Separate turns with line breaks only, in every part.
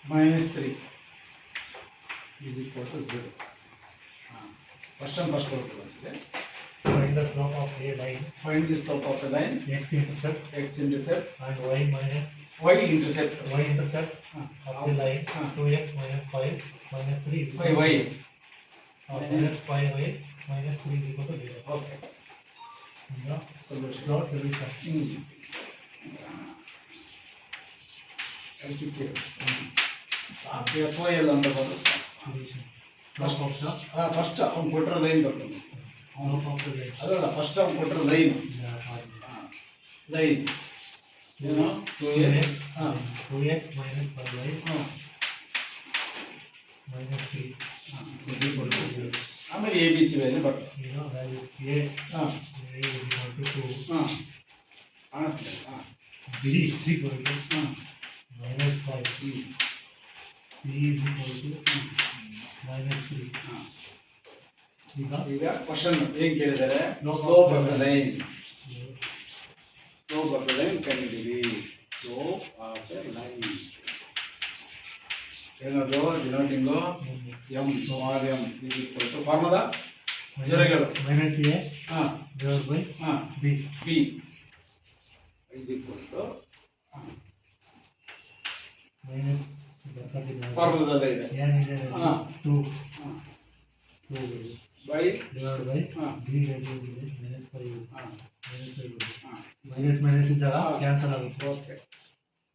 minus 3 is equal to 0. First order once again.
Find the slope of a line.
Find the slope of a line.
X-intercept
And
y minus
y-intercept
of the line 2x minus 5 minus 3 is equal to
5y.
minus 5y minus 3 is equal to 0.
Okay.
No
Solution.
no solution.
S Y L ಅಂತ ಬರೋದು
Solution. Slope of the
first ಅವ್ನು ಕೊಟ್ಟರೆ line ಬರ್ತದೆ
slope of the line.
ಅದಲ್ಲ first ಅವ್ನು ಕೊಟ್ಟರೆ line line ಏನು 2x
2x minus 5y minus 3
ಆಮೇಲೆ ಎ ಬಿ ಸಿ ವ್ಯಾಲ್ಯೂ ಬರ್ತದೆ
value
ಹಾಂ
a is equal to 2.
ಹಾಂ ಕಾಣಿಸ್ತಿದೆ
B is equal to
ಹಾಂ
minus 5. C is equal to minus 3.
ಈಗ ಕ್ವಶನ್ ಏನ್ ಕೇಳಿದ್ದಾರೆ
Slope
slope
of
of
the
the line slope of the line ಕಂಡುಹಿಡಿಯಿರಿ slope of the line ಏನದು denoting m small m is equal to formula ಜೊತೆಗಳು
minus a
ಹಾಂ
divided by
ಹಾಂ
b.
P is equal to
minus
ಫಾರ್ಮುಲಾದಲ್ಲೇ ಇದೆ
n is
ಹಾಂ
2
ಹಾಂ
2
by
divided by
ಹಾಂ
b value is minus 5
ಹಾಂ
minus 5
ಹಾಂ
minus minus ಇದ್ದಾಗ
ಹಾಂ.
ಕ್ಯಾನ್ಸಲ್ ಆಗುತ್ತೆ.
Okay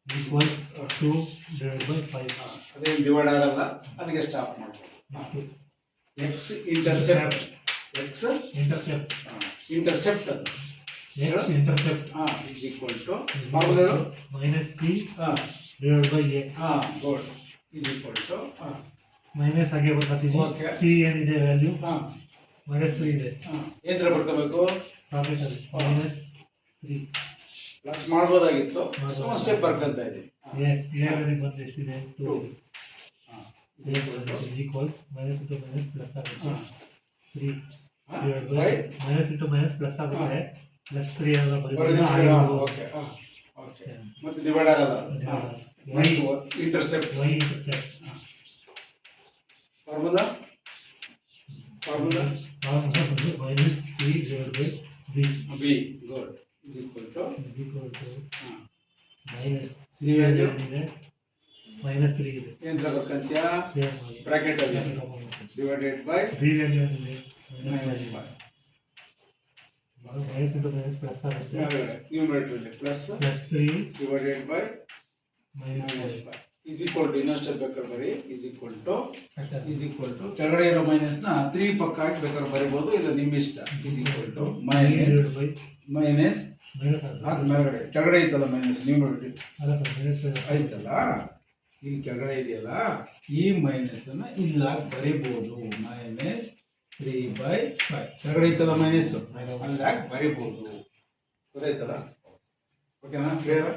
equals 2 divided by 5.
ಅದೇನು ಡಿವೈಡ್ ಆಗಲ್ಲ ಅದಕ್ಕೆ ಸ್ಟಾಪ್ ಮಾಡ್ಬೋದು X intercept X
intercept
intercept
x intercept
ಹಾಂ is equal to
is
formula
equal to minus c
ಹಾಂ
divided by a.
ಹಾಂ ಗುಡ್ ಇಸ್ ಈಕ್ವಲ್ ಟು ಹಾಂ
ಮೈನಸ್ ಆಗಿ ಬರ್ತೀನಿ.
Okay.
ಸಿ ಏನಿದೆ ವ್ಯಾಲ್ಯೂ
ಹಾಂ
minus 3 ಇದೆ.
ಹಾಂ ಏನ್ರ ಬರ್ಕೋಬೇಕು
ಪ್ರಾಫಿಟ್ ಅಲ್ಲಿ minus 3.
ಪ್ಲಸ್ ಮಾಡ್ಬೋದಾಗಿತ್ತು
ಮಾಡ್ಬೋದು.
ಒಂದು ಸ್ಟೆಪ್ ಬರ್ಕೊಂತ ಇದೆ
a ವ್ಯಾಲ್ಯೂ ಬಂದು ಎಷ್ಟಿದೆ 2.
ಹಾಂ
equals minus into minus plus ಆಗುತ್ತೆ
ಹಾಂ
3
ಹಾಂ
divided by
right
minus into minus plus ಆಗುತ್ತೆ ಪ್ಲಸ್ 3 ಎಲ್ಲ
ಬರೆದಿದ್ದೀರಾ?
ಬರೀಬೋದು.
ಓಕೆ ಹಾಂ ಓಕೆ ಮತ್ತೆ ಡಿವೈಡ್ ಆಗಲ್ಲ ಹಾಂ intercept
y intercept
formula formula
minus c divided by b
B good is equal to
is equal to
ಹಾಂ
minus
C
c
value
value ಇದೆ minus 3 ಇದೆ.
ಏನ್ರ ಬರ್ಕಂತ್ಯಾ
ಸೇಮ್ ಆಗಿ
ಬ್ರಾಕೆಟ್ ಅಲ್ಲಿ ಡಿವೈಡೆಡ್ ಬೈ
b ವ್ಯಾಲ್ಯೂ ಏನಿದೆ
minus
minus 5.
5
minus into minus plus ಆಗುತ್ತೆ
numerator plus
plus 3
divided by
minus 5
5 is equal to ಇನ್ನೊಂದು ಸ್ಟೆಪ್ ಬೇಕಾದ್ರೆ ಬರೀ ಇಸ್ ಈಕ್ವಲ್ ಟು
ಅಷ್ಟೇ.
ಇಸ್ ಈಕ್ವಲ್ ಟು ಕೆಳಗಡೆ ಇರೋ ಮೈನಸ್ ನ 3 ಪಕ್ಕ ಹಾಕಿ ಬೇಕಾದ್ರೆ ಬರೀಬಹುದು ಇದು ನಿಮ್ಮ ಇಷ್ಟ is equal to minus
divided by
minus
minus ಆಗುತ್ತೆ.
ಹಾಕಿ ಮೇಲ್ಗಡೆ ಕೆಳಗಡೆ ಐತಲ್ಲ ಮೈನಸ್ ನ್ಯೂಮರೇಟರ್
ಅಲ್ಲ ಸರ್ minus 5
ಐತಲ್ಲ ಇಲ್ಲಿ ಕೆಳಗಡೆ ಇದೆಯಲ್ಲ ಈ ಮೈನಸ್ ಅನ್ನ ಇಲ್ಲಾಗಿ ಬರಿಬಹುದು ಮೈನಸ್ 3/5 ಕೆಳಗಡೆ ಐತಲ್ಲ ಮೈನಸ್ ಅಲ್ಲಾಗಿ ಬರಿಬಹುದು ಗೊತ್ತಾಯ್ತಲ್ಲ ಓಕೆನಾ ಕ್ಲಿಯರ್